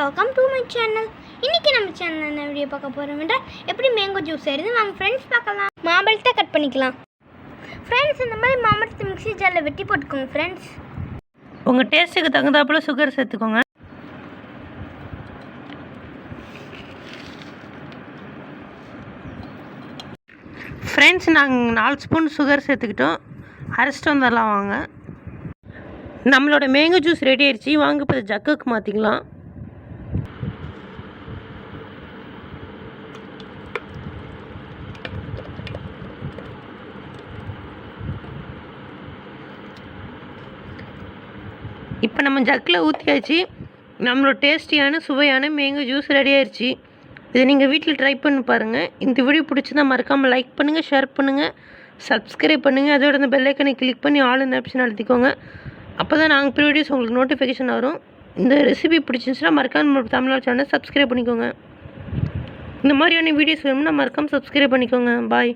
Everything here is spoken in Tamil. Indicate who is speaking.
Speaker 1: Welcome to my channel. இன்றைக்கி நம்ம சேனல் என்ன வீடியோ பார்க்க போகிறோம் என்றால் எப்படி மேங்கோ ஜூஸ் செய்கிறது வாங்க ஃப்ரெண்ட்ஸ் பார்க்கலாம். மாம்பழத்தை கட் பண்ணிக்கலாம் ஃப்ரெண்ட்ஸ். இந்த மாதிரி மாம்பழத்தை மிக்ஸி ஜாரில் வெட்டி போட்டுக்கோங்க ஃப்ரெண்ட்ஸ்.
Speaker 2: உங்கள் டேஸ்ட்டுக்கு தகுந்தாப்புல சுகர் சேர்த்துக்கோங்க. ஃப்ரெண்ட்ஸ், நாங்கள் 4 ஸ்பூன் சுகர் சேர்த்துக்கிட்டோம். அரைச்சிட்டு வந்துடலாம் வாங்க. நம்மளோட மேங்கோ ஜூஸ் ரெடி ஆயிடுச்சு. வாங்க இப்போ ஜக்குக்கு மாற்றிக்கலாம். இப்போ நம்ம ஜக்கில் ஊற்றியாச்சு. நம்மளோட டேஸ்டியான சுவையான மேங்கோ ஜூஸ் ரெடி ஆயிடுச்சு. இதை நீங்கள் வீட்டில் ட்ரை பண்ணி பாருங்கள். இந்த வீடியோ பிடிச்சிருந்தா மறக்காமல் லைக் பண்ணுங்கள், ஷேர் பண்ணுங்கள், சப்ஸ்கிரைப் பண்ணுங்கள். அதோட இந்த பெல் ஐக்கனை கிளிக் பண்ணி ஆல் ஆப்ஷன் அழுத்திக்கோங்க. அப்போ தான் நாங்கள் வீடியோஸ் உங்களுக்கு நோட்டிஃபிகேஷன் வரும். இந்த ரெசிபி பிடிச்சிருந்துச்சுன்னா மறக்காம நம்ம தமிழ்நாடு சேனலை சப்ஸ்கிரைப் பண்ணிக்கோங்க. இந்த மாதிரியான வீடியோஸ் வேணும்னா மறக்காமல் சப்ஸ்கிரைப் பண்ணிக்கோங்க. பாய்.